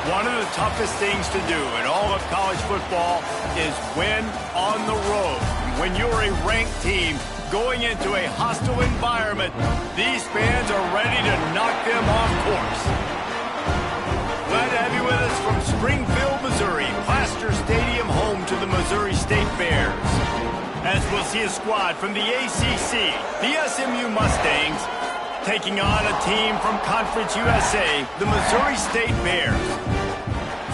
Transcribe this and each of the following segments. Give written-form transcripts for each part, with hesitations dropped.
One of the toughest things to do in all of college football is win on the road. When you're a ranked team going into a hostile environment, these fans are ready to knock them off course. Glad to have you with us from Springfield, Missouri, Plaster Stadium, home to the Missouri State Bears. As we'll see a squad from the ACC, the SMU Mustangs, taking on a team from Conference USA, the Missouri State Bears.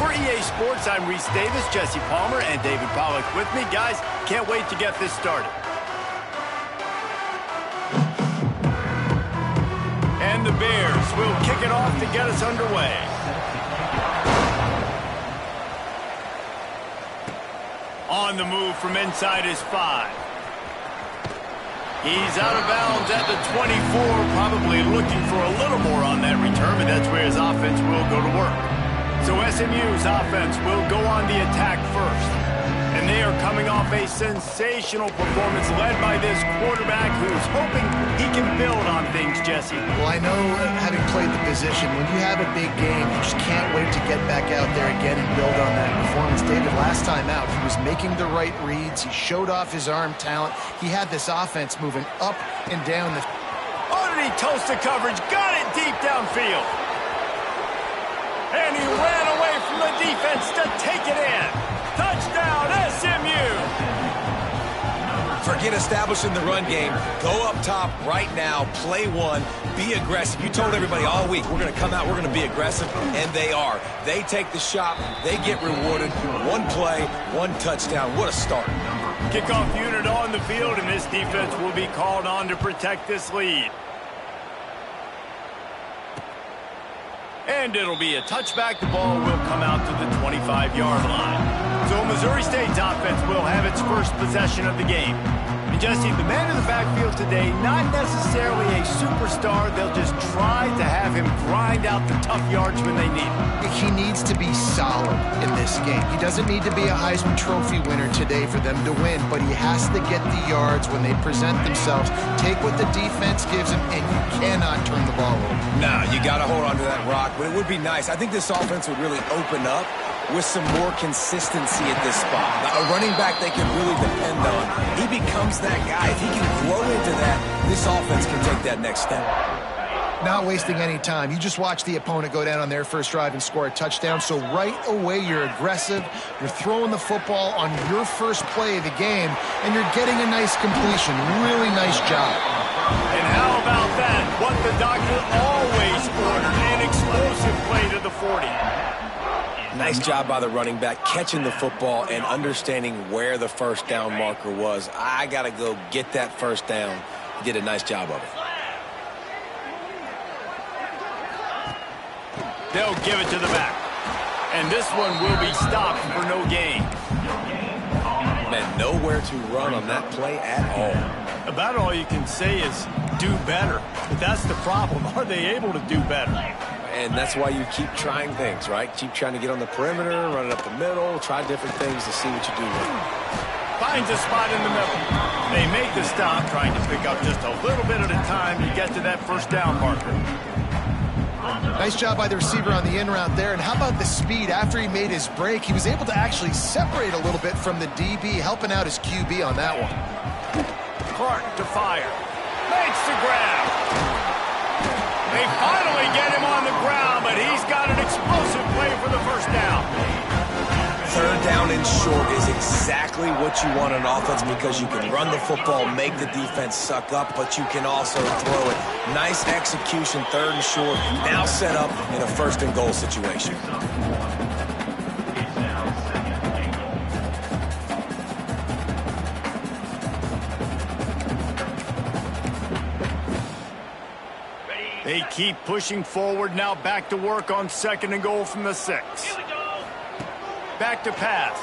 For EA Sports, I'm Reese Davis, Jesse Palmer, and David Pollack with me. Guys, can't wait to get this started. And the Bears will kick it off to get us underway. On the move from inside his 5. He's out of bounds at the 24, probably looking for a little more on that return, but that's where his offense will go to work. So SMU's offense will go on the attack first. And they are coming off a sensational performance led by this quarterback who's hoping he can build on things, Jesse. Well, I know, having played the position, when you have a big game, you just can't wait to get back out there again and build on that performance. David, last time out, he was making the right reads. He showed off his arm talent. He had this offense moving up and down the... Oh, did he toast the coverage? Got it deep downfield. And he ran away from the defense to take it in. Touchdown, SMU! Forget establishing the run game. Go up top right now. Play one. Be aggressive. You told everybody all week, we're going to come out, we're going to be aggressive, and they are. They take the shot. They get rewarded. One play, one touchdown. What a start. Kickoff unit on the field, and this defense will be called on to protect this lead. And it'll be a touchback. The ball will come out to the 25-yard line. So Missouri State's offense will have its first possession of the game. And Jesse, the man in the backfield today, not necessarily a superstar. They'll just try to have him grind out the tough yards when they need it. He needs to be solid in this game. He doesn't need to be a Heisman Trophy winner today for them to win, but he has to get the yards when they present themselves. Take what the defense gives him, and you cannot turn the ball over. Nah, you got to hold on to that rock, but it would be nice. I think this offense would really open up with some more consistency at this spot. A running back they can really depend on. He becomes that guy. If he can grow into that, this offense can take that next step. Not wasting any time. You just watch the opponent go down on their first drive and score a touchdown. So right away, you're aggressive. You're throwing the football on your first play of the game, and you're getting a nice completion. Really nice job. And how about that? What the doctor always ordered, an explosive play to the 40. Nice job by the running back, catching the football and understanding where the first down marker was. I got to go get that first down. He did a nice job of it. They'll give it to the back. And this one will be stopped for no gain. Man, nowhere to run on that play at all. About all you can say is do better. But that's the problem. Are they able to do better? And that's why you keep trying things, right? Keep trying to get on the perimeter, run it up the middle, try different things to see what you do with it. Finds a spot in the middle. They make the stop, trying to pick up just a little bit at a time to get to that first down marker. Nice job by the receiver on the in route there. And how about the speed? After he made his break, he was able to actually separate a little bit from the DB, helping out his QB on that one. Clark to fire. Makes the grab. They finally get him on the ground, but he's got an explosive play for the first down. Third down and short is exactly what you want on offense because you can run the football, make the defense suck up, but you can also throw it. Nice execution, third and short, now set up in a first and goal situation. They keep pushing forward, now back to work on second and goal from the 6. Back to pass.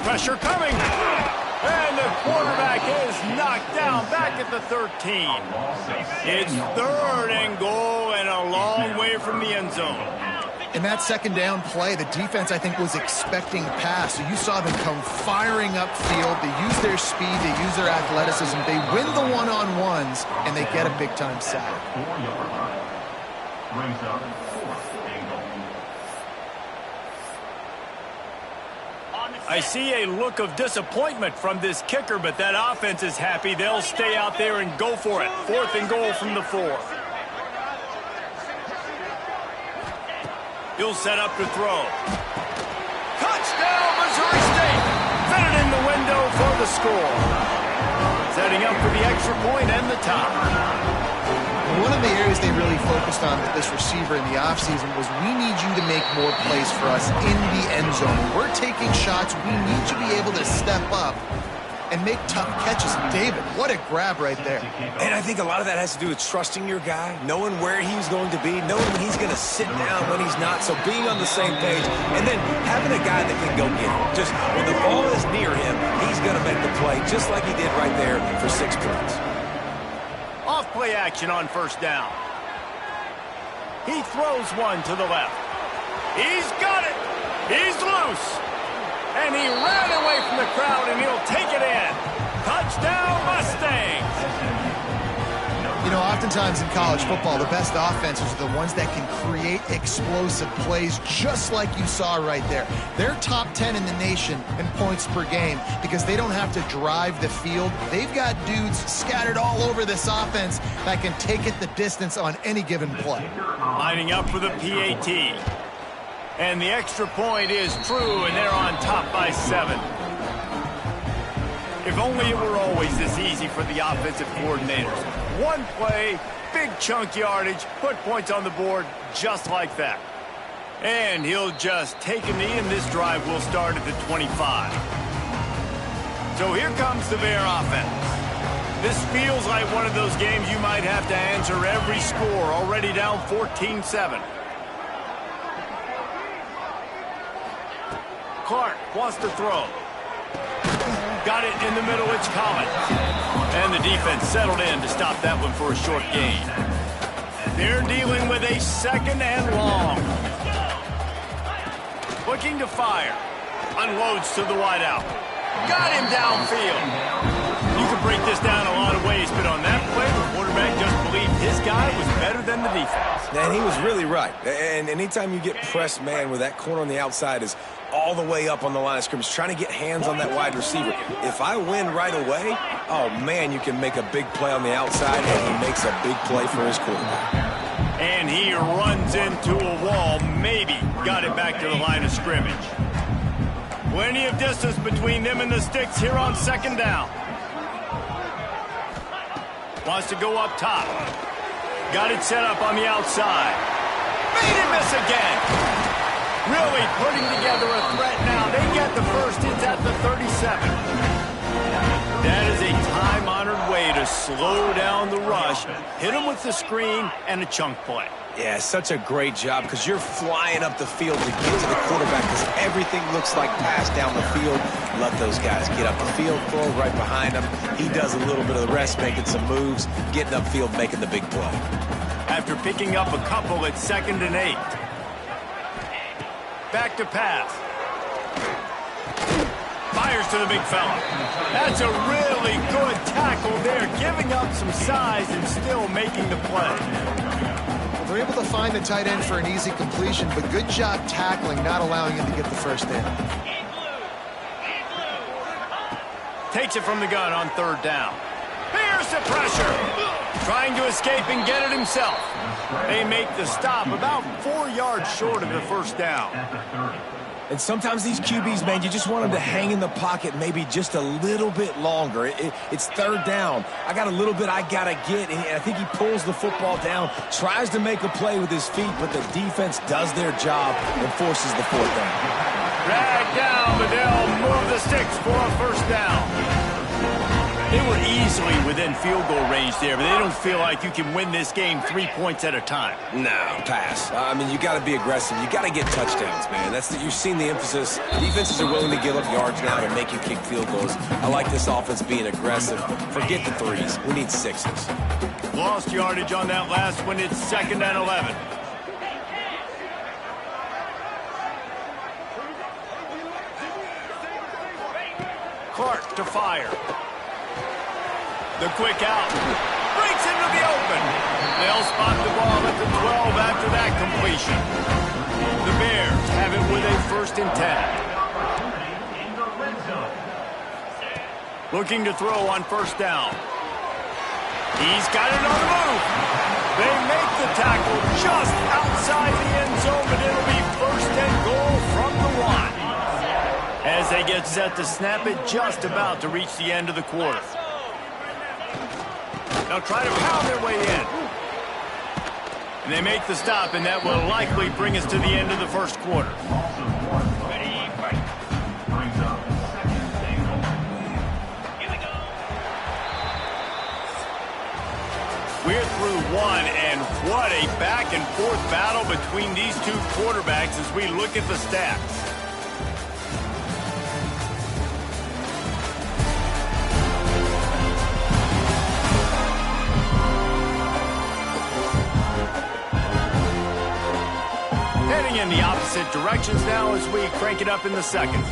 Pressure coming. And the quarterback is knocked down back at the 13. It's third and goal and a long way from the end zone. In that second down play, the defense, I think, was expecting pass. So you saw them come firing upfield. They use their speed. They use their athleticism. They win the one-on-ones, and they get a big-time sack. I see a look of disappointment from this kicker, but that offense is happy. They'll stay out there and go for it. 4th and goal from the 4. He'll set up to throw. Touchdown, Missouri State! Fit it in the window for the score. Setting up for the extra point and the top. One of the areas they really focused on with this receiver in the offseason was we need you to make more plays for us in the end zone. We're taking shots. We need you to be able to step up and make tough catches. David, what a grab right there. And I think a lot of that has to do with trusting your guy, knowing where he's going to be, knowing when he's going to sit down, when he's not, so being on the same page, and then having a guy that can go get it. Just when the ball is near him, he's going to make the play, just like he did right there for 6 points. Off play action on 1st down. He throws one to the left. He's got it. He's loose. And he ran away from the crowd, and he'll take it in. Touchdown, Mustangs. You know, oftentimes in college football, the best offenses are the ones that can create explosive plays just like you saw right there. They're top 10 in the nation in points per game because they don't have to drive the field. They've got dudes scattered all over this offense that can take it the distance on any given play. Lining up for the PAT. And the extra point is true, and they're on top by 7. If only it were always this easy for the offensive coordinators. One play, big chunk yardage, put points on the board just like that. And he'll just take a knee, and this drive will start at the 25. So here comes the Bear offense. This feels like one of those games you might have to answer every score, already down 14-7. Clark wants to throw. Got it in the middle, it's Collins. And the defense settled in to stop that one for a short gain. They're dealing with a 2nd and long. Looking to fire. Unloads to the wideout. Got him downfield. You can break this down a lot of ways, but on that play, the quarterback just believed his guy was better than the defense. And he was really right. And anytime you get pressed, man, where that corner on the outside is all the way up on the line of scrimmage, trying to get hands on that wide receiver. If I win right away, oh, man, you can make a big play on the outside, and he makes a big play for his quarterback. And he runs into a wall, maybe got it back to the line of scrimmage. Plenty of distance between them and the sticks here on 2nd down. Wants to go up top. Got it set up on the outside. Made him miss again. Really putting together a threat now. They get the first. It's at the 37. That is a time-honored way to slow down the rush. Hit him with the screen and a chunk play. Yeah, such a great job because you're flying up the field to get to the quarterback because everything looks like pass down the field. Let those guys get up the field, throw right behind him. He does a little bit of the rest, making some moves, getting upfield, making the big play. After picking up a couple at 2nd and 8. Back to pass. Fires to the big fella. That's a really good tackle there, giving up some size and still making the play. They're able to find the tight end for an easy completion, but good job tackling, not allowing him to get the first down. Takes it from the gun on 3rd down. Here's the pressure. Trying to escape and get it himself. They make the stop about 4 yards short of the first down. And sometimes these QBs, man, you just want them to hang in the pocket maybe just a little bit longer. It's 3rd down. I got a little bit I got to get, and I think he pulls the football down, tries to make a play with his feet, but the defense does their job and forces the 4th down. Drag down, but they'll move the sticks for a first down. They were easily within field goal range there, but they don't feel like you can win this game 3 points at a time. No, pass. I mean, you got to be aggressive. You got to get touchdowns, man. You've seen the emphasis. Defenses are willing to give up yards now to make you kick field goals. I like this offense being aggressive. Forget the 3s. We need 6s. Lost yardage on that last one. It's 2nd and 11. Clark to fire. The quick out. Breaks into the open. They'll spot the ball at the 12 after that completion. The Bears have it with a 1st and 10. Looking to throw on first down. He's got it on the move. They make the tackle just outside the end zone, but it'll be first and goal from the 1. As they get set to snap it, just about to reach the end of the quarter. They'll try to pound their way in. And they make the stop, and that will likely bring us to the end of the first quarter. We're through 1, and what a back-and-forth battle between these two quarterbacks as we look at the stats. Heading in the opposite directions now as we crank it up in the second.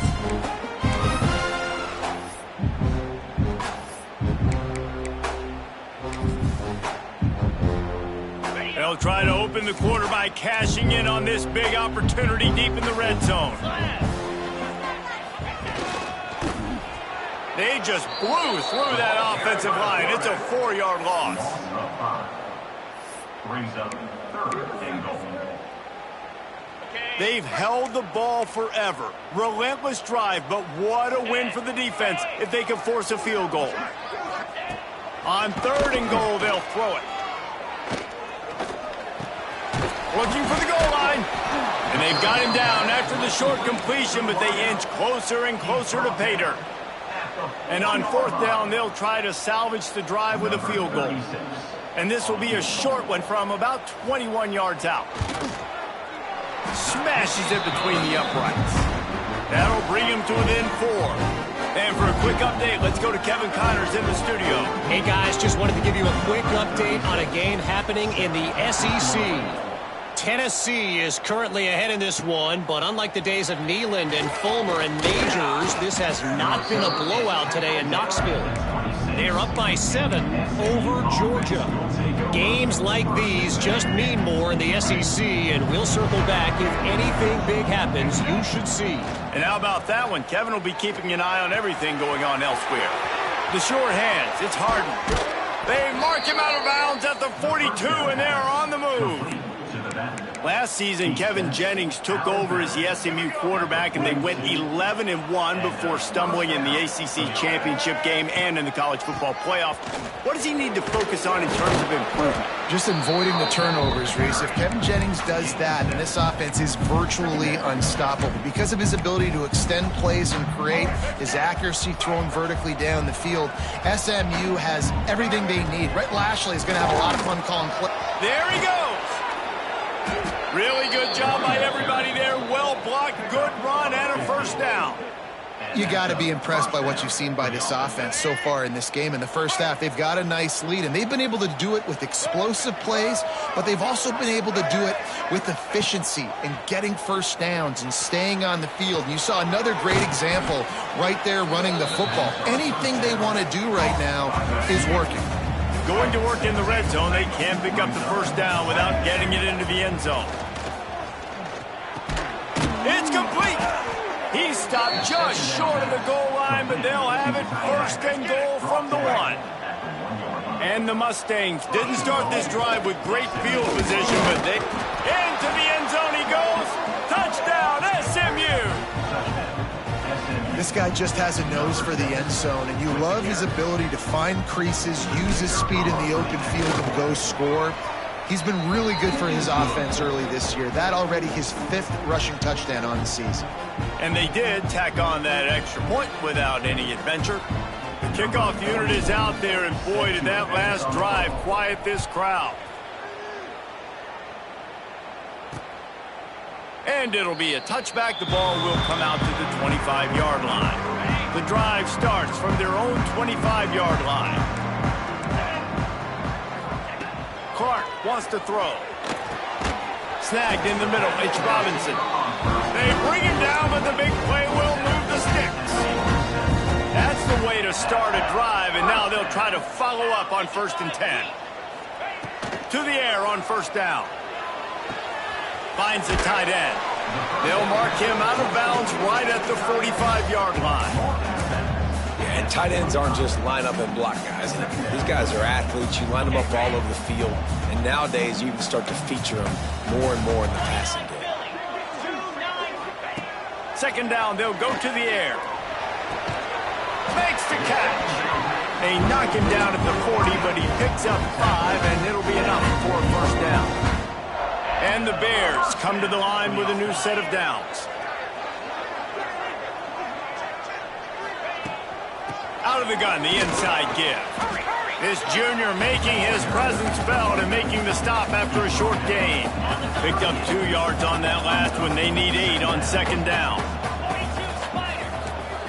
They'll try to open the quarter by cashing in on this big opportunity deep in the red zone. They just blew through that offensive line. It's a 4-yard loss. Brings up third and goal. They've held the ball forever. Relentless drive, but what a win for the defense if they can force a field goal. On third and goal, they'll throw it. Looking for the goal line. And they've got him down after the short completion, but they inch closer and closer to pay dirt. And on fourth down, they'll try to salvage the drive with a field goal. And this will be a short one from about 21 yards out. Smashes it between the uprights. That'll bring him to within 4. And for a quick update, let's go to Kevin Connors in the studio. Hey guys, just wanted to give you a quick update on a game happening in the SEC. Tennessee is currently ahead in this one, but unlike the days of Neyland and Fulmer and Majors, this has not been a blowout today in Knoxville. They're up by 7 over Georgia. Games like these just mean more in the SEC, and we'll circle back if anything big happens you should see. And how about that one? Kevin will be keeping an eye on everything going on elsewhere. The short hands, it's Harden. They mark him out of bounds at the 42, and they're on the move. Last season, Kevin Jennings took over as the SMU quarterback, and they went 11-1 before stumbling in the ACC championship game and in the college football playoff. What does he need to focus on in terms of improvement? Just avoiding the turnovers, Reese. If Kevin Jennings does that, then this offense is virtually unstoppable because of his ability to extend plays and create, his accuracy thrown vertically down the field. SMU has everything they need. Rhett Lashley is going to have a lot of fun calling plays. There he goes. Really good job by everybody there. Well blocked, good run, and a first down. You got to be impressed by what you've seen by this offense so far in this game. In the first half, they've got a nice lead, and they've been able to do it with explosive plays, but they've also been able to do it with efficiency and getting first downs and staying on the field. And you saw another great example right there running the football. Anything they want to do right now is working. Going to work in the red zone, they can't pick up the first down without getting it into the end zone. It's complete. He stopped just short of the goal line, but they'll have it first and goal from the 1. And the Mustangs didn't start this drive with great field position, but they into the end zone he goes. Touchdown, SMU. This guy just has a nose for the end zone, and you love his ability to find creases, use his speed in the open field, and go score. He's been really good for his offense early this year. That already his 5th rushing touchdown on the season. And they did tack on that extra point without any adventure. The kickoff unit is out there, and boy, did that last drive quiet this crowd. And it'll be a touchback. The ball will come out to the 25-yard line. The drive starts from their own 25-yard line. Clark wants to throw. Snagged in the middle. It's Robinson. They bring him down, but the big play will move the sticks. That's the way to start a drive, and now they'll try to follow up on 1st and 10. To the air on first down. Finds the tight end. They'll mark him out of bounds right at the 45-yard line. And tight ends aren't just line up and block guys. These guys are athletes. You line them up all over the field. And nowadays, you can start to feature them more and more in the passing game. Second down, they'll go to the air. Makes the catch. They knock him down at the 40, but he picks up 5, and it'll be enough for a first down. And the Bears come to the line with a new set of downs. Out of the gun, the inside give. This junior making his presence felt and making the stop after a short gain. Picked up 2 yards on that last one. They need 8 on second down.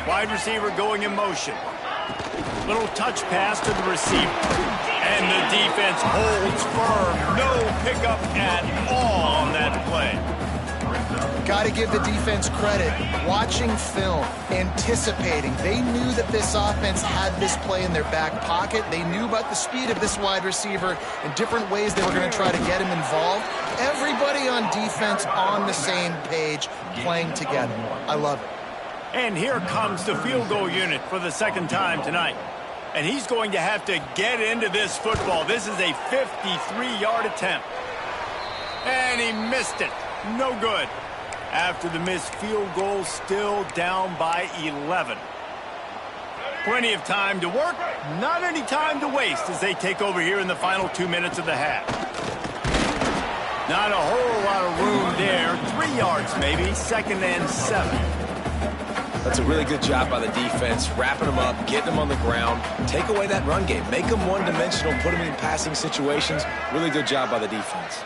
Wide receiver going in motion. Little touch pass to the receiver. And the defense holds firm. No pickup at all on that play. Got to give the defense credit. Watching film, anticipating. They knew that this offense had this play in their back pocket. They knew about the speed of this wide receiver and different ways they were going to try to get him involved. Everybody on defense on the same page, playing together. I love it. And here comes the field goal unit for the second time tonight. And he's going to have to get into this football. This is a 53-yard attempt. And he missed it. No good. After the missed field goal, still down by 11. Plenty of time to work, not any time to waste as they take over here in the final 2 minutes of the half. Not a whole lot of room there. 3 yards maybe, 2nd and 7. That's a really good job by the defense, wrapping them up, getting them on the ground. Take away that run game. Make them one-dimensional, put them in passing situations. Really good job by the defense.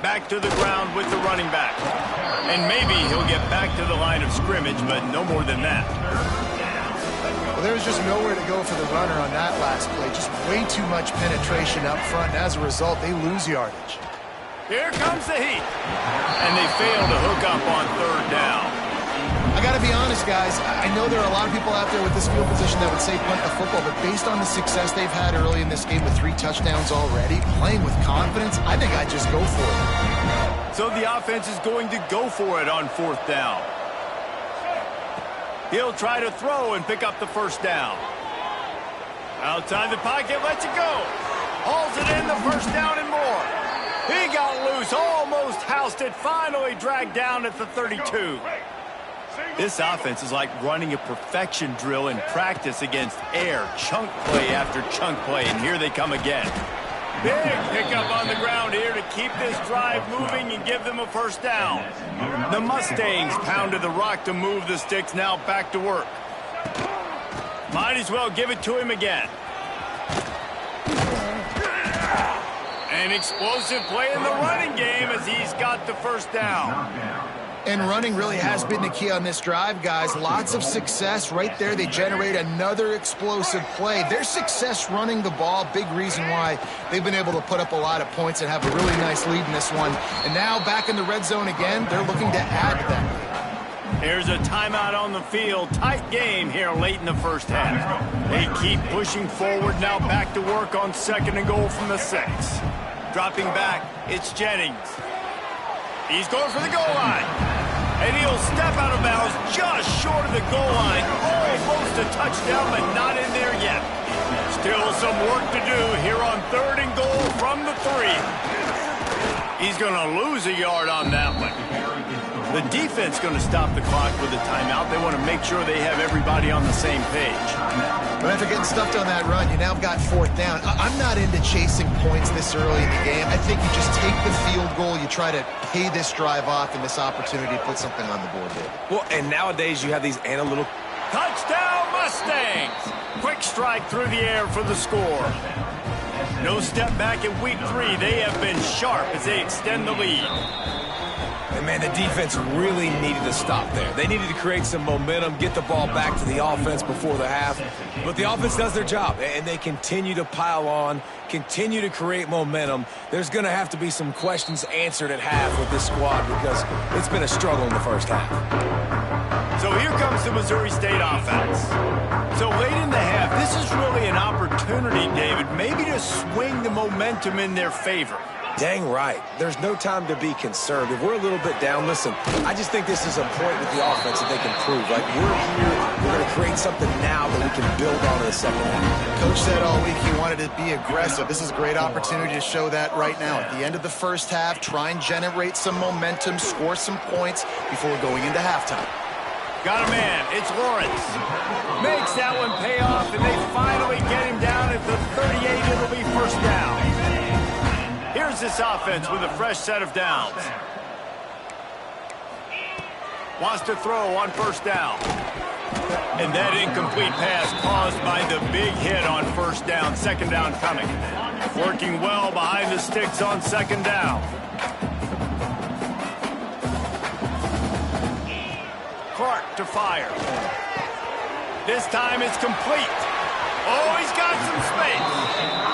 Back to the ground with the running back. And maybe he'll get back to the line of scrimmage, but no more than that. Well, there was just nowhere to go for the runner on that last play. Just way too much penetration up front, and as a result, they lose yardage. Here comes the heat. And they fail to hook up on 3rd down. I got to be honest, guys. I know there are a lot of people out there with this field position that would say punt the football, but based on the success they've had early in this game with 3 touchdowns already, playing with confidence, I think I'd just go for it. So the offense is going to go for it on 4th down. He'll try to throw and pick up the first down. Outside the pocket, lets it go. Hauls it in, the first down and more. He got loose, almost housed it, finally dragged down at the 32. This offense is like running a perfection drill in practice against air. Chunk play after chunk play, and here they come again. Big pickup on the ground here to keep this drive moving and give them a first down. The Mustangs pounded the rock to move the sticks, now back to work. Might as well give it to him again. An explosive play in the running game as he's got the first down. And running really has been the key on this drive, guys. Lots of success right there. They generate another explosive play. Their success running the ball, big reason why they've been able to put up a lot of points and have a really nice lead in this one. And now back in the red zone again, they're looking to add to that. There's a timeout on the field. Tight game here late in the first half. They keep pushing forward, now back to work on 2nd and goal from the 6. Dropping back, it's Jennings. He's going for the goal line. And he'll step out of bounds just short of the goal line. Almost a touchdown, but not in there yet. Still some work to do here on 3rd and goal from the 3. He's going to lose a yard on that one. The defense going to stop the clock with a timeout. They want to make sure they have everybody on the same page. But after getting stuffed on that run, you now got 4th down. I'm not into chasing points this early in the game. I think you just take the field goal, you try to pay this drive off, and this opportunity to put something on the board here. Well, and nowadays you have these analytical... Touchdown Mustangs! Quick strike through the air for the score. No step back in week 3. They have been sharp as they extend the lead. And, man, the defense really needed to stop there. They needed to create some momentum, get the ball back to the offense before the half. But the offense does their job, and they continue to pile on, continue to create momentum. There's going to have to be some questions answered at half with this squad because it's been a struggle in the first half. So here comes the Missouri State offense. So late in the half, this is really an opportunity, David, maybe to swing the momentum in their favor. Dang right. There's no time to be concerned. If we're a little bit down, listen, I just think this is a point with the offense that they can prove. Like, we're here, we're going to create something now that we can build on in the second half. Coach said all week he wanted to be aggressive. This is a great opportunity to show that right now. At the end of the first half, try and generate some momentum, score some points before going into halftime. Got a man. It's Lawrence. Makes that one pay off, and they finally get him down at the 38. It'll be first down. Here's this offense with a fresh set of downs. Wants to throw on first down. And that incomplete pass caused by the big hit on first down. Second down coming. Working well behind the sticks on second down. Clark to fire. This time it's complete. Oh, he's got some space.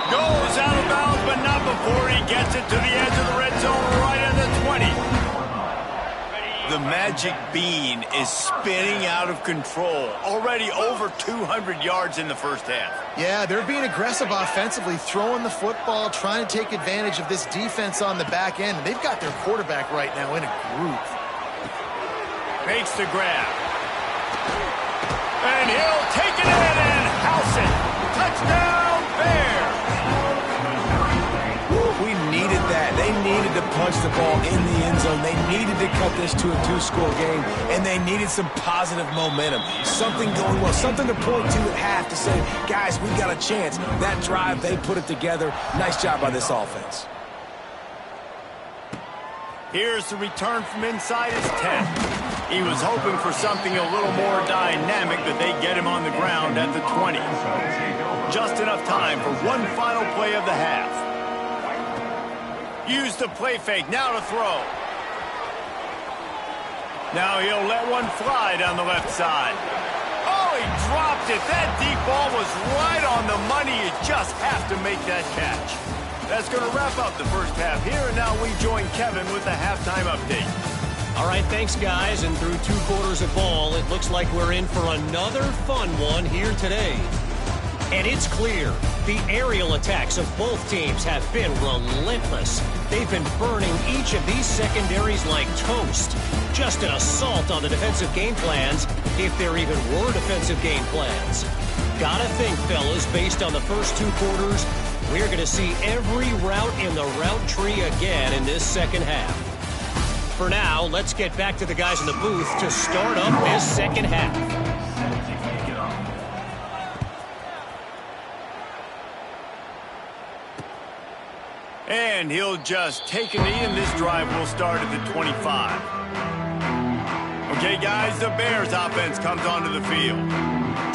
Goes out of bounds, but not before he gets it to the edge of the red zone right at the 20. The magic bean is spinning out of control. Already over 200 yards in the first half. Yeah, they're being aggressive offensively, throwing the football, trying to take advantage of this defense on the back end. They've got their quarterback right now in a groove. Makes the grab. And he'll take it in and house it. Touchdown, Bears. We needed that. They needed to punch the ball in the end zone. They needed to cut this to a two-score game, and they needed some positive momentum. Something going well, something to point to at half to say, guys, we got a chance. That drive, they put it together. Nice job by this offense. Here's the return from inside his 10. He was hoping for something a little more dynamic, but they get him on the ground at the 20. Just enough time for one final play of the half. Use the play fake, now to throw. Now he'll let one fly down the left side. Oh, he dropped it. That deep ball was right on the money. You just have to make that catch. That's going to wrap up the first half here, and now we join Kevin with the halftime update. All right, thanks, guys. And through 2 quarters of ball, it looks like we're in for another fun one here today. And it's clear, the aerial attacks of both teams have been relentless. They've been burning each of these secondaries like toast. Just an assault on the defensive game plans, if there even were defensive game plans. Gotta think, fellas, based on the first 2 quarters, we're going to see every route in the route tree again in this second half. For now, let's get back to the guys in the booth to start up this second half. And he'll just take a knee, and this drive will start at the 25. Okay, guys, the Bears offense comes onto the field.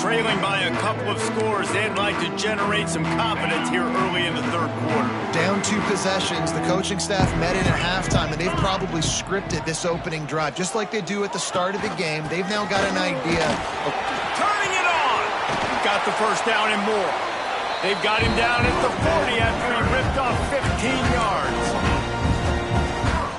Trailing by a couple of scores, they'd like to generate some confidence here early in the third quarter. Down 2 possessions, the coaching staff met in at halftime, and they've probably scripted this opening drive. Just like they do at the start of the game, they've now got an idea of turning it on. Got the first down and more. They've got him down at the 40 after he ripped off 15 yards.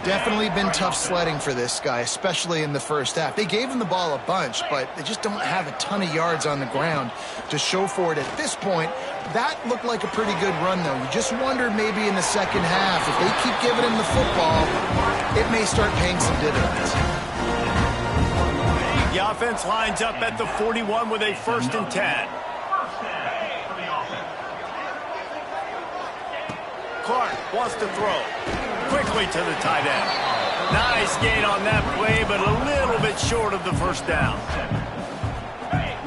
Definitely been tough sledding for this guy, especially in the first half. They gave him the ball a bunch, but they just don't have a ton of yards on the ground to show for it at this point. That looked like a pretty good run, though. You just wonder maybe in the second half, if they keep giving him the football, it may start paying some dividends. The offense lines up at the 41 with a 1st and 10. Clark wants to throw. Quickly to the tight end. Nice gain on that play, but a little bit short of the first down.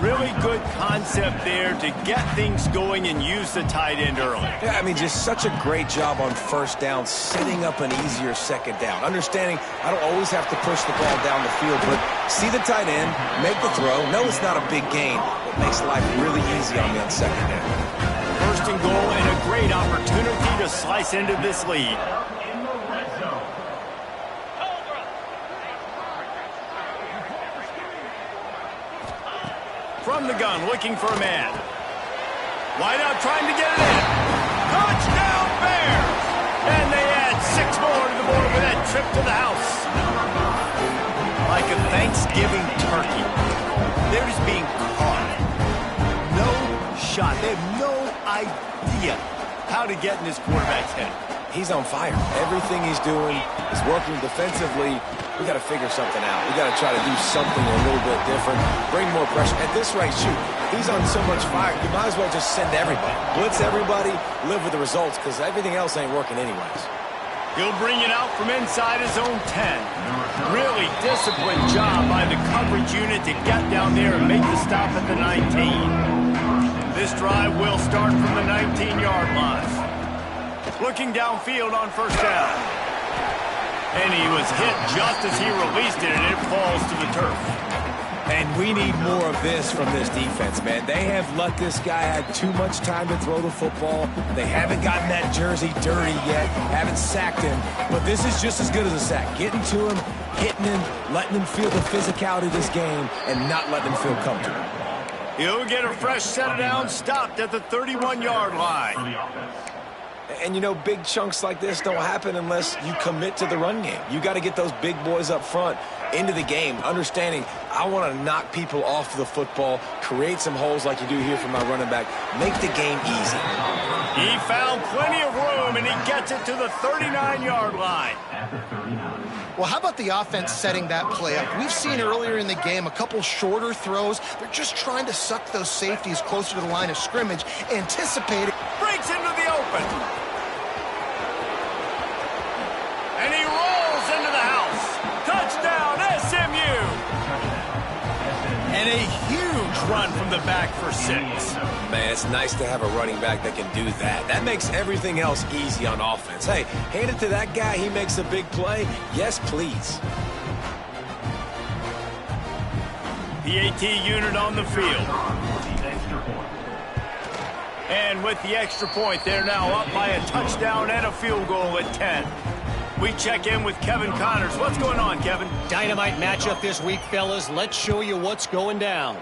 Really good concept there to get things going and use the tight end early. Yeah, I mean, just such a great job on first down, setting up an easier second down. Understanding I don't always have to push the ball down the field, but see the tight end, make the throw. No, it's not a big gain, but makes life really easy on me on second down. First and goal, and a great opportunity to slice into this lead. From the gun, looking for a man. Wide out, trying to get it in. Touchdown, Bears! And they add 6 more to the board with that trip to the house. Like a Thanksgiving turkey. They're just being caught. No shot. They have no idea how to get in this quarterback's head. he's on fire. Everything he's doing is working defensively. We got to figure something out. We got to try to do something a little bit different, bring more pressure. At this rate, shoot, he's on so much fire, you might as well just send everybody. Blitz everybody, live with the results, because everything else ain't working anyways. He'll bring it out from inside his own 10. Really disciplined job by the coverage unit to get down there and make the stop at the 19. This drive will start from the 19-yard line. Looking downfield on first down. And he was hit just as he released it, and it falls to the turf. And we need more of this from this defense, man. They have let this guy have too much time to throw the football. They haven't gotten that jersey dirty yet, haven't sacked him. But this is just as good as a sack. Getting to him, hitting him, letting him feel the physicality of this game, and not letting him feel comfortable. He'll get a fresh set of downs, stopped at the 31-yard line. And, you know, big chunks like this don't happen unless you commit to the run game. You got to get those big boys up front into the game, understanding I want to knock people off the football, create some holes like you do here for my running back, make the game easy. He found plenty of room, and he gets it to the 39-yard line. Well, how about the offense setting that play up? We've seen earlier in the game a couple shorter throws. They're just trying to suck those safeties closer to the line of scrimmage, anticipating. Breaks into the open. And he rolls into the house. Touchdown, SMU. And a huge run from the back for 6. Man, it's nice to have a running back that can do that. That makes everything else easy on offense. Hey, hand it to that guy. He makes a big play. Yes, please. PAT unit on the field. And with the extra point, they're now up by a touchdown and a field goal at 10. We check in with Kevin Connors. What's going on, Kevin? Dynamite matchup this week, fellas. Let's show you what's going down.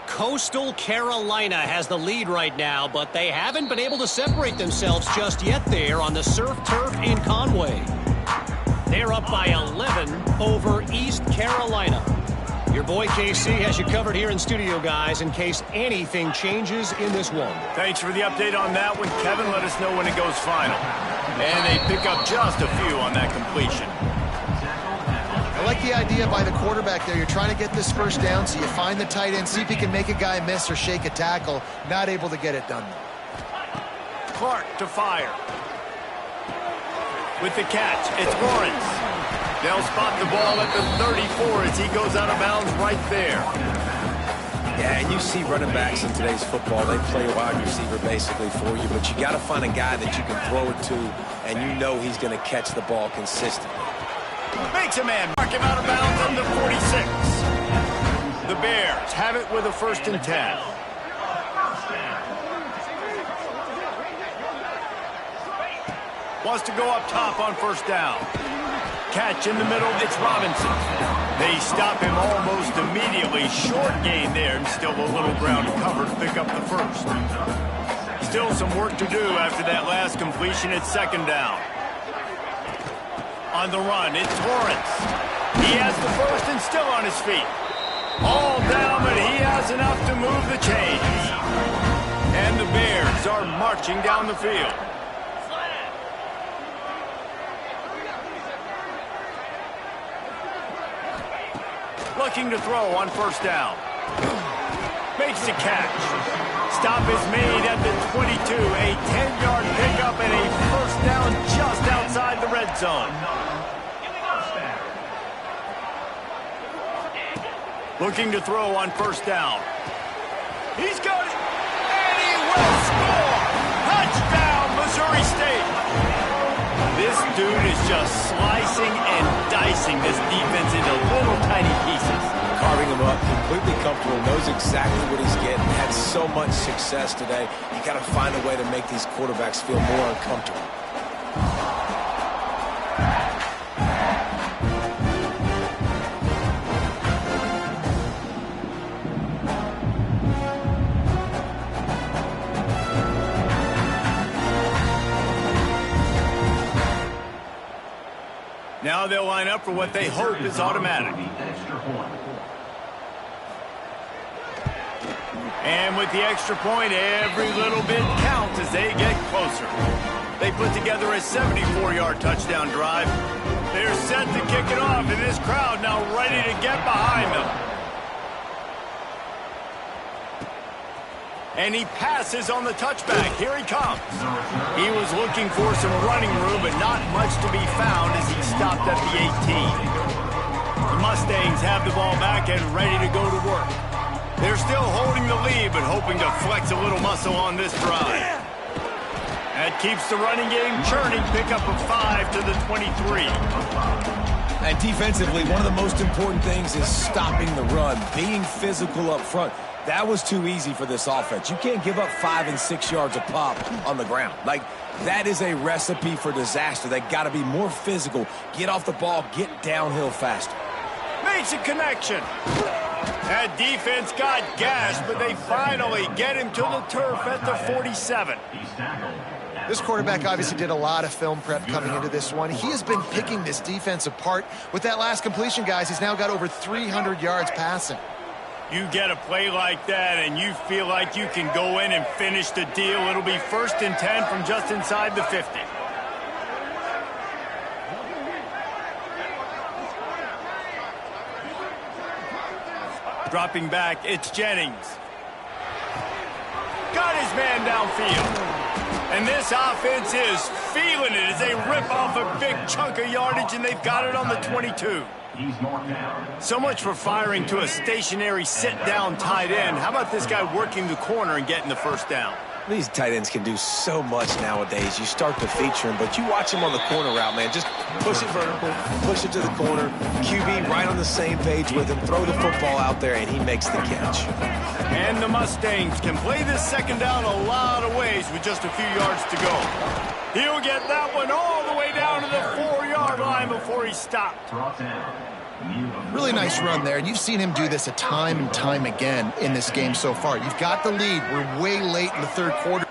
Coastal Carolina has the lead right now, but they haven't been able to separate themselves just yet there on the surf turf in Conway. They're up by 11 over East Carolina. Your boy KC has you covered here in studio, guys, in case anything changes in this one. Thanks for the update on that one, Kevin. Let us know when it goes final. And they pick up just a few on that completion. I like the idea by the quarterback there. You're trying to get this first down, so you find the tight end, see if he can make a guy miss or shake a tackle. Not able to get it done. Clark to fire. With the catch, it's Lawrence. They'll spot the ball at the 34 as he goes out of bounds right there. Yeah, and you see running backs in today's football, they play a wide receiver basically for you, but you got to find a guy that you can throw it to, and you know he's going to catch the ball consistently. Makes a man mark him out of bounds on the 46. The Bears have it with a 1st and 10. Wants to go up top on first down. Catch in the middle, it's Robinson. They stop him almost immediately. Short gain there, and still a little ground to cover to pick up the first. Still some work to do after that last completion at 2nd down. On the run, it's Lawrence. He has the first and still on his feet. All down, but he has enough to move the chains. And the Bears are marching down the field. Looking to throw on first down. Makes the catch. Stop is made at the 22. A 10-yard pickup and a first down just outside the red zone. Looking to throw on first down. He's got it. And he will score. Touchdown, Missouri State. This dude is just slicing and dicing this defense into little tiny pieces. Carving him up, completely comfortable, knows exactly what he's getting, had so much success today. You got to find a way to make these quarterbacks feel more uncomfortable. Now they'll line up for what they hope is automatic. And with the extra point, every little bit counts as they get closer. They put together a 74-yard touchdown drive. They're set to kick it off, and this crowd now ready to get behind them. And he passes on the touchback. Here he comes. He was looking for some running room, but not much to be found as he stopped at the 18. The Mustangs have the ball back and ready to go to work. They're still holding the lead, but hoping to flex a little muscle on this drive. That keeps the running game churning. Pick up a 5 to the 23. And defensively, one of the most important things is stopping the run, being physical up front. That was too easy for this offense. You can't give up 5 and 6 yards a pop on the ground. Like, that is a recipe for disaster. They got to be more physical, get off the ball, get downhill faster. Makes a connection. That defense got gashed, but they finally get him to the turf at the 47. This quarterback obviously did a lot of film prep coming into this one. He has been picking this defense apart. With that last completion, guys, he's now got over 300 yards passing. You get a play like that and you feel like you can go in and finish the deal. It'll be 1st and 10 from just inside the 50. Dropping back, it's Jennings. Got his man downfield. And this offense is feeling it as they rip off a big chunk of yardage, and they've got it on the 22. So much for firing to a stationary sit-down tight end. How about this guy working the corner and getting the first down? These tight ends can do so much nowadays. You start to feature him, but you watch him on the corner route, man. Just push it vertical, push it to the corner. QB right on the same page with him. Throw the football out there, and he makes the catch. And the Mustangs can play this second down a lot of ways with just a few yards to go. He'll get that one all the way down to the 4-yard line before he stopped. Really nice run there, and you've seen him do this a time and time again in this game so far. You've got the lead. We're way late in the third quarter.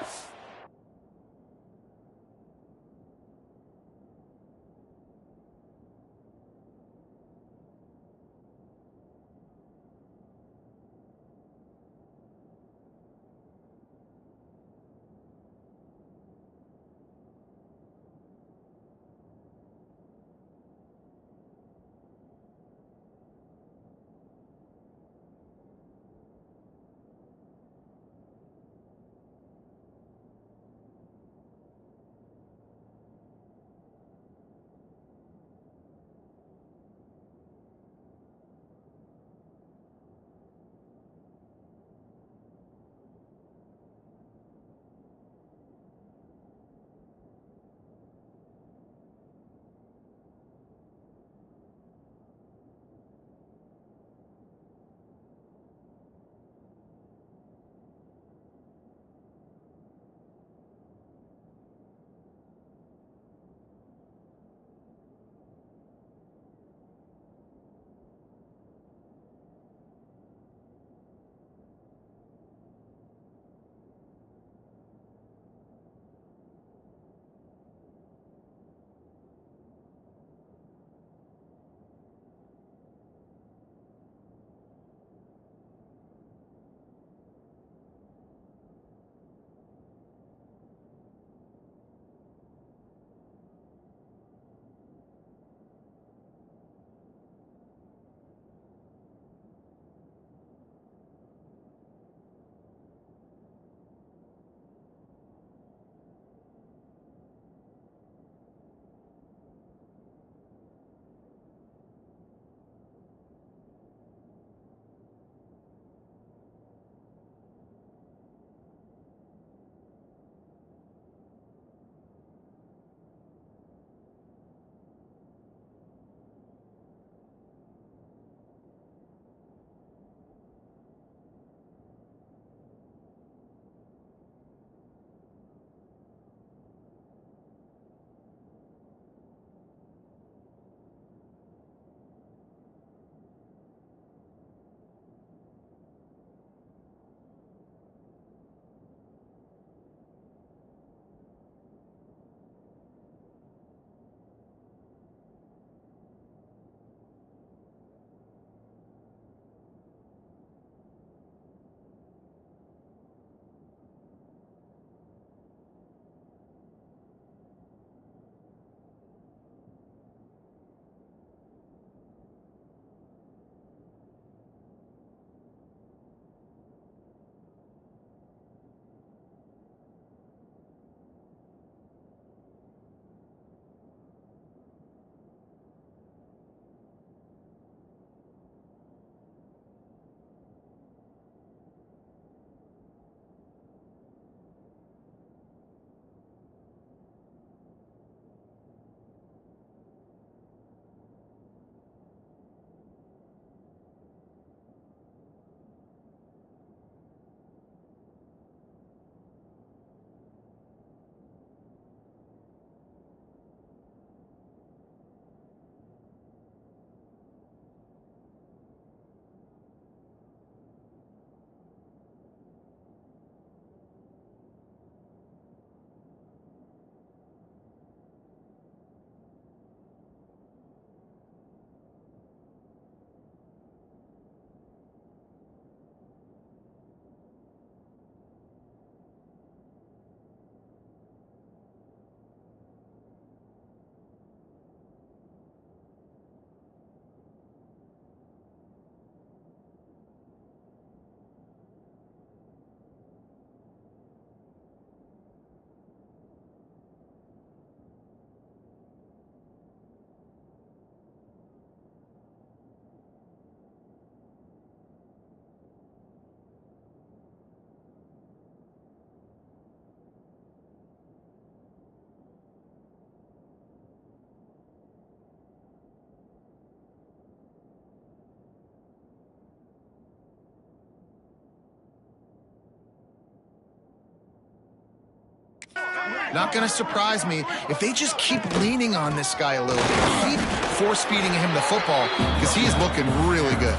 Not going to surprise me if they just keep leaning on this guy a little bit. Keep force-feeding him the football because he's looking really good.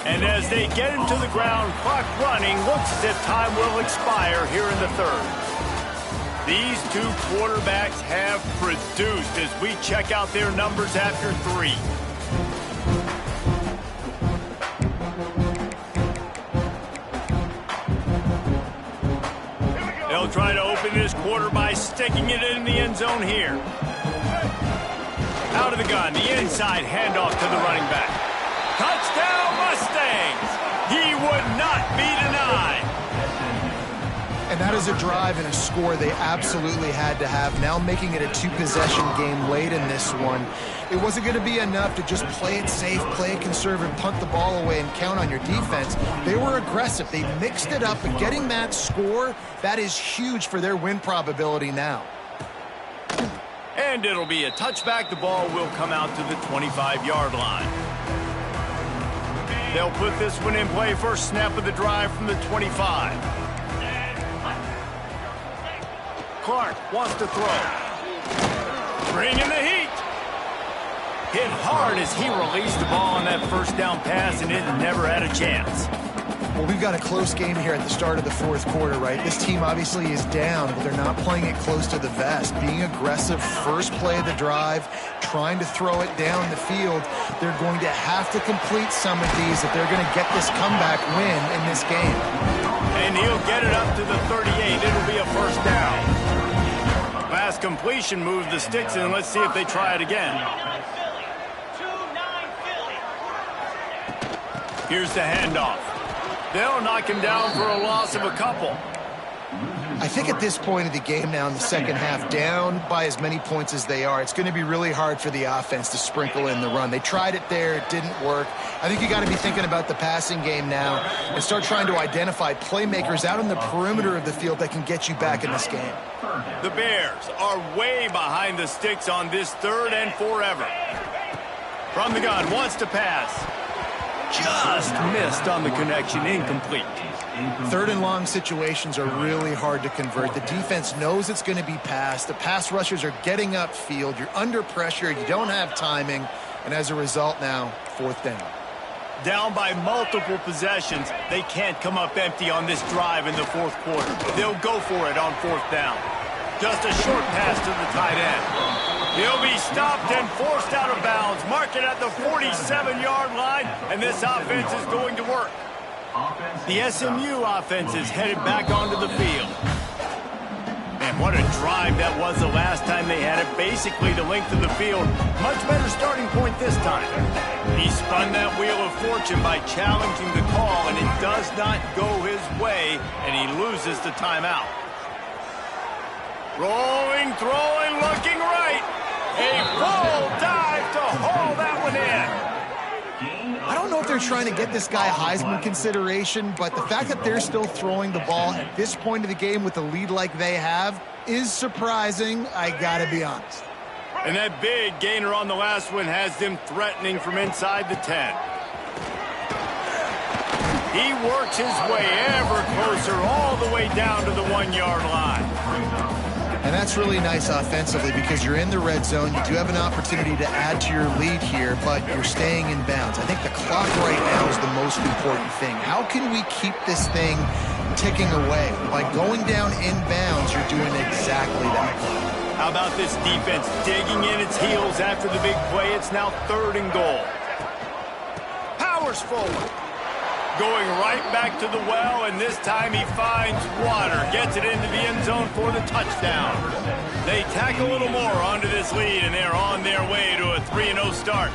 And as they get him to the ground, clock running, looks as if time will expire here in the third. These two quarterbacks have produced as we check out their numbers after 3. They'll try to open this quarter by sticking it in the end zone here. Out of the gun, the inside handoff to the running back. Touchdown Mustangs! He would not be denied. And that is a drive and a score they absolutely had to have. Now making it a 2-possession game late in this one. It wasn't going to be enough to just play it safe, play it conservative, punt the ball away, and count on your defense. They were aggressive. They mixed it up, but getting that score, that is huge for their win probability now. And it'll be a touchback. The ball will come out to the 25-yard line. They'll put this one in play. First snap of the drive from the 25. Clark wants to throw. Bringing the heat. Hit hard as he released the ball on that first down pass, and it never had a chance. Well, we've got a close game here at the start of the fourth quarter, right? This team obviously is down, but they're not playing it close to the vest. Being aggressive, first play of the drive, trying to throw it down the field. They're going to have to complete some of these if they're going to get this comeback win in this game. And he'll get it up to the 38. It'll be a first down. Last completion moved the sticks in. Let's see if they try it again. Here's the handoff. They'll knock him down for a loss of a couple. I think at this point of the game now in the second half, down by as many points as they are, it's going to be really hard for the offense to sprinkle in the run. They tried it there. It didn't work. I think you got to be thinking about the passing game now and start trying to identify playmakers out on the perimeter of the field that can get you back in this game. The Bears are way behind the sticks on this third and forever. From the gun, wants to pass. Just missed on the connection, incomplete. Third and long situations are really hard to convert. The defense knows it's going to be passed. The pass rushers are getting upfield. You're under pressure. You don't have timing. And as a result now, fourth down. Down by multiple possessions. They can't come up empty on this drive in the fourth quarter. They'll go for it on fourth down. Just a short pass to the tight end. He'll be stopped and forced out of bounds. Mark it at the 47-yard line, and this offense is going to work. The SMU offense is headed back onto the field. Man, what a drive that was the last time they had it. Basically the length of the field. Much better starting point this time. He spun that wheel of fortune by challenging the call, and it does not go his way, and he loses the timeout. Rolling, throwing, looking right. A full dive to haul that one in. I don't know if they're trying to get this guy Heisman consideration, but the fact that they're still throwing the ball at this point of the game with the lead like they have is surprising, I gotta be honest. And that big gainer on the last one has them threatening from inside the 10. He works his way ever closer all the way down to the 1-yard line. And that's really nice offensively because you're in the red zone. You do have an opportunity to add to your lead here, but you're staying in bounds. I think the clock right now is the most important thing. How can we keep this thing ticking away? By going down in bounds, you're doing exactly that. How about this defense digging in its heels after the big play? It's now 3rd and goal. Powers forward. Going right back to the well, and this time he finds water. Gets it into the end zone for the touchdown. They tack a little more onto this lead, and they're on their way to a 3-0 start.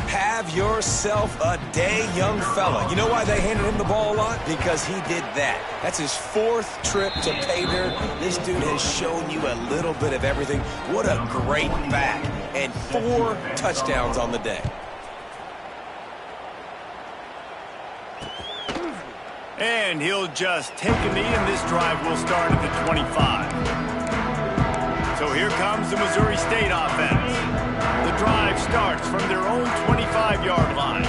Have yourself a day, young fella. You know why they handed him the ball a lot? Because he did that. That's his 4th trip to pay dirt. This dude has shown you a little bit of everything. What a great back. And 4 touchdowns on the day. And he'll just take a knee, and this drive will start at the 25. So here comes the Missouri State offense. The drive starts from their own 25-yard line.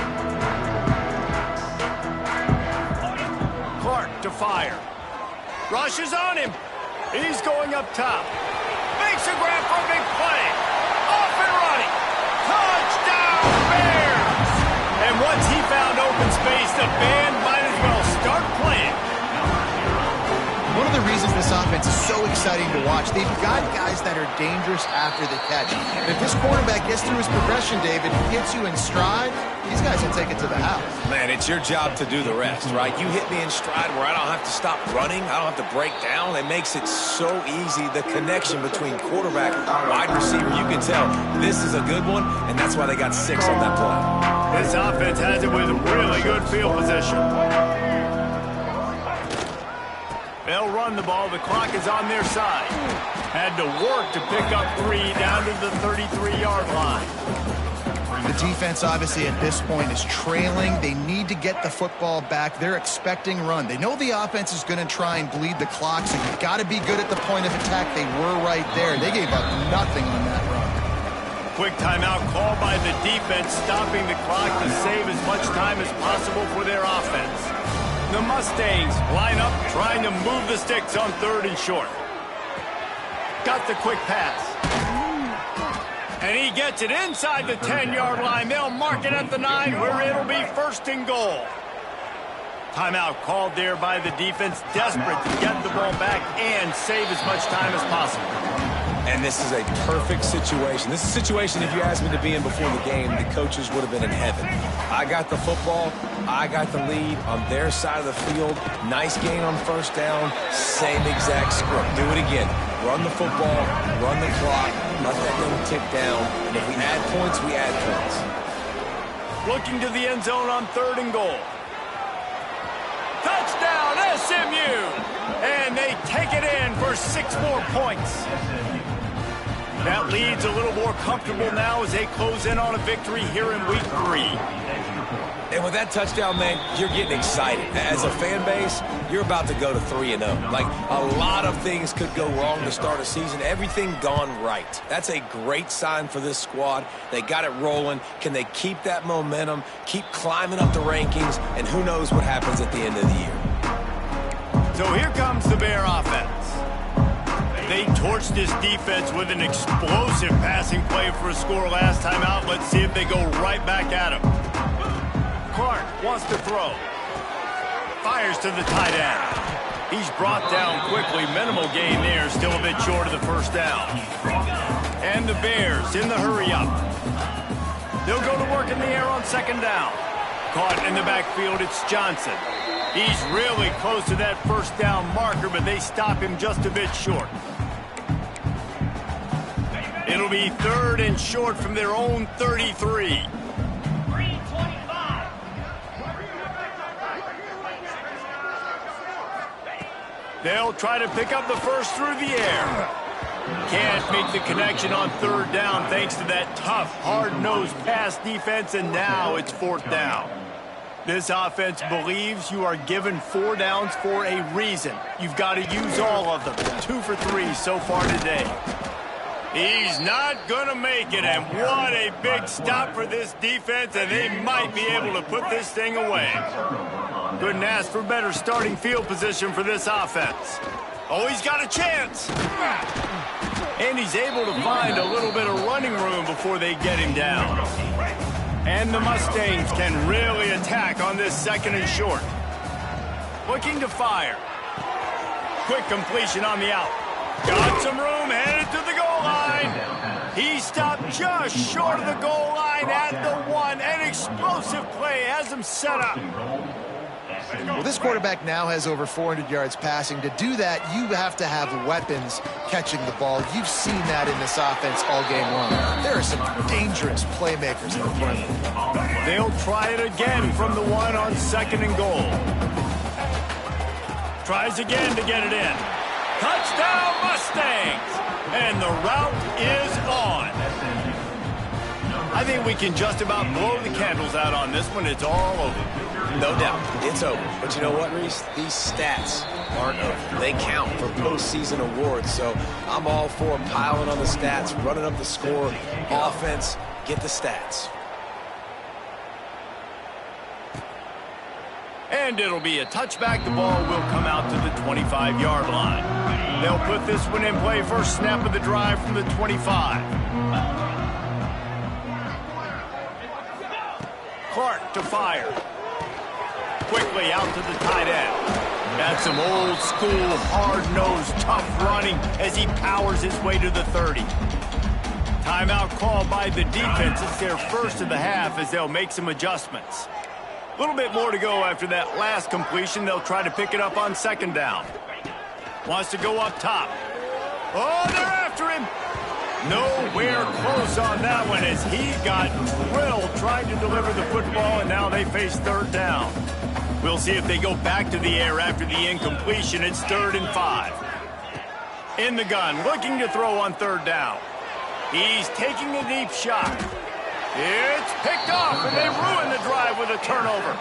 Clark to fire. Rushes on him. He's going up top. Makes a grab for a big play. Off and running. Touchdown, Bears! And once he found open space, the band might as well start playing. One of the reasons this offense is so exciting to watch, they've got guys that are dangerous after the catch. And if this quarterback gets through his progression, David, hits you in stride, these guys will take it to the house. Man, it's your job to do the rest, right? You hit me in stride where I don't have to stop running. I don't have to break down. It makes it so easy. The connection between quarterback and wide receiver, you can tell this is a good one, and that's why they got 6 on that play. This offense has it with really good field position. They'll run the ball. The clock is on their side. Had to work to pick up 3 down to the 33-yard line. The defense, obviously, at this point is trailing. They need to get the football back. They're expecting run. They know the offense is going to try and bleed the clock, so you've got to be good at the point of attack. They were right there. They gave up nothing on that run. Quick timeout called by the defense, stopping the clock to save as much time as possible for their offense. The Mustangs line up, trying to move the sticks on 3rd and short. Got the quick pass. And he gets it inside the 10-yard line. They'll mark it at the 9, where it'll be 1st and goal. Timeout called there by the defense, desperate to get the ball back and save as much time as possible. And this is a perfect situation. This is a situation, if you asked me to be in before the game, the coaches would have been in heaven. I got the football. I got the lead on their side of the field. Nice gain on 1st down. Same exact script. Do it again. Run the football. Run the clock. Let that thing tick down. And if we add points, we add points. Looking to the end zone on 3rd and goal. Touchdown, SMU! And they take it in for 6 more points. That lead's a little more comfortable now as they close in on a victory here in week 3. And with that touchdown, man, you're getting excited. As a fan base, you're about to go to 3-0. Like, a lot of things could go wrong to start a season. Everything gone right. That's a great sign for this squad. They got it rolling. Can they keep that momentum, keep climbing up the rankings, and who knows what happens at the end of the year. So here comes the Bear offense. They torched this defense with an explosive passing play for a score last time out. Let's see if they go right back at him. Clark wants to throw. Fires to the tight end. He's brought down quickly. Minimal gain there. Still a bit short of the 1st down. And the Bears in the hurry up. They'll go to work in the air on 2nd down. Caught in the backfield, it's Johnson. He's really close to that 1st down marker, but they stop him just a bit short. It'll be 3rd and short from their own 33. They'll try to pick up the 1st through the air. Can't make the connection on 3rd down thanks to that tough, hard-nosed pass defense, and now it's 4th down. This offense believes you are given 4 downs for a reason. You've got to use all of them. 2 for 3 so far today. He's not going to make it, and what a big stop for this defense, and they might be able to put this thing away. Couldn't ask for better starting field position for this offense. Oh, he's got a chance. And he's able to find a little bit of running room before they get him down. And the Mustangs can really attack on this 2nd and short. Looking to fire. Quick completion on the out. Got some room, headed to the goal line. He stopped just short of the goal line at the 1. An explosive play has him set up. Well, this quarterback now has over 400 yards passing. To do that, you have to have weapons catching the ball. You've seen that in this offense all game long. There are some dangerous playmakers in the front. They'll try it again from the 1 on 2nd and goal. Tries again to get it in. Touchdown, Mustangs! And the route is on. I think we can just about blow the candles out on this one. It's all over. No doubt, it's over. But you know what, Reese? These stats aren't over. They count for postseason awards. So I'm all for piling on the stats, running up the score. Offense, get the stats. And it'll be a touchback. The ball will come out to the 25-yard line. They'll put this one in play. First snap of the drive from the 25. Clark to fire. Quickly out to the tight end. That's some old school, hard-nosed, tough running as he powers his way to the 30. Timeout called by the defense. It's their first of the half as they'll make some adjustments. A little bit more to go after that last completion. They'll try to pick it up on second down. Wants to go up top. Oh, they're after him. Nowhere close on that one as he got drilled trying to deliver the football, and now they face third down. We'll see if they go back to the air after the incompletion. It's 3rd and 5. In the gun, looking to throw on third down. He's taking a deep shot. It's picked off, and they ruin the drive with a turnover.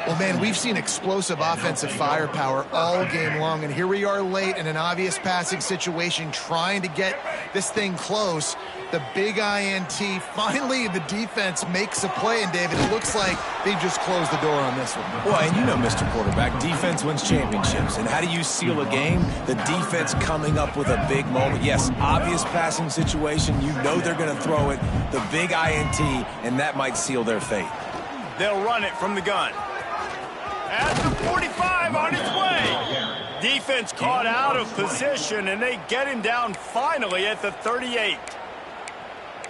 Well, man, we've seen explosive offensive firepower all game long, and here we are late in an obvious passing situation trying to get this thing close. The big INT, finally the defense makes a play, and David, it looks like they just closed the door on this one. Well, and you know, Mr. Quarterback, defense wins championships. And how do you seal a game? The defense coming up with a big moment. Yes, obvious passing situation. You know they're going to throw it. The big INT, and that might seal their fate. They'll run it from the gun. At the 45 on its way. Defense caught out of position, and they get him down finally at the 38.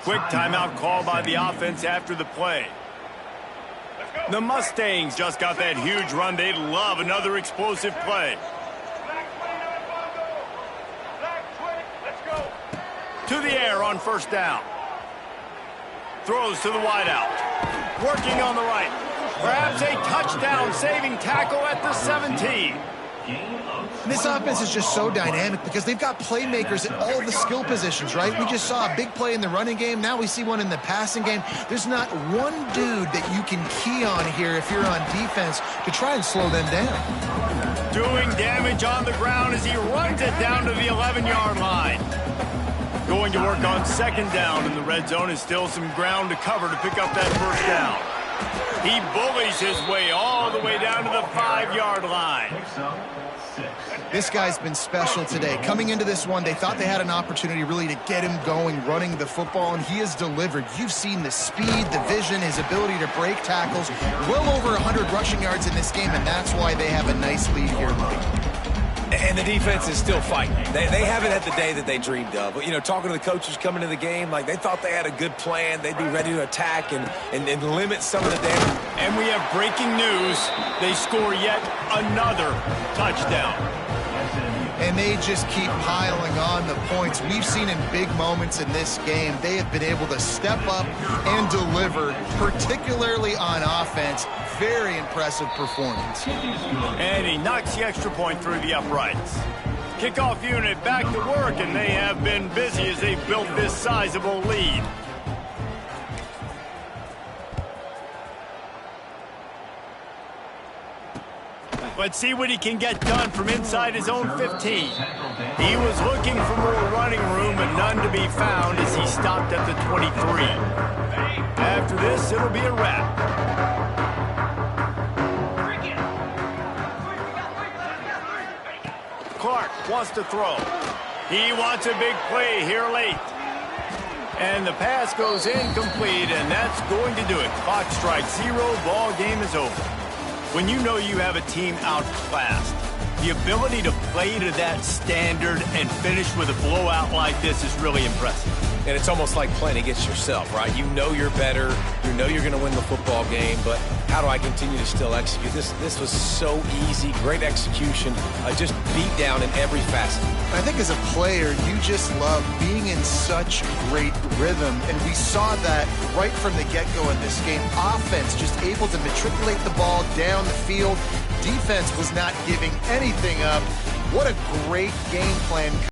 Quick timeout called by the offense after the play. The Mustangs just got that huge run. They'd love another explosive play. To the air on first down. Throws to the wideout. Working on the right. Grabs a touchdown-saving tackle at the 17. And this offense is just so dynamic because they've got playmakers at all the skill positions, right? We just saw a big play in the running game. Now we see one in the passing game. There's not one dude that you can key on here if you're on defense to try and slow them down. Doing damage on the ground as he runs it down to the 11-yard line. Going to work on second down in the red zone is still some ground to cover to pick up that first down. He bullies his way all the way down to the 5-yard line. This guy's been special today. Coming into this one, they thought they had an opportunity really to get him going, running the football, and he has delivered. You've seen the speed, the vision, his ability to break tackles. Well over 100 rushing yards in this game, and that's why they have a nice lead here. And the defense is still fighting. They haven't had the day that they dreamed of. You know, talking to the coaches coming to the game, like they thought they had a good plan. They'd be ready to attack and limit some of the damage. And we have breaking news. They score yet another touchdown. And they just keep piling on the points. We've seen in big moments in this game, they have been able to step up and deliver, particularly on offense. Very impressive performance. And he knocks the extra point through the uprights. Kickoff unit back to work, and they have been busy as they've built this sizable lead. Let's see what he can get done from inside his own 15. He was looking for more running room, but none to be found as he stopped at the 23. After this, it'll be a wrap. Clark wants to throw. He wants a big play here late. And the pass goes incomplete, and that's going to do it. Clock strikes 0, ball game is over. When you know you have a team outclassed, the ability to play to that standard and finish with a blowout like this is really impressive. And it's almost like playing against yourself, right? You know you're better. You know you're going to win the football game, but how do I continue to still execute? This was so easy. Great execution. Just beat down in every facet. I think as a player, you just love being in such great rhythm, and we saw that right from the get-go in this game. Offense just able to matriculate the ball down the field. Defense was not giving anything up. What a great game plan.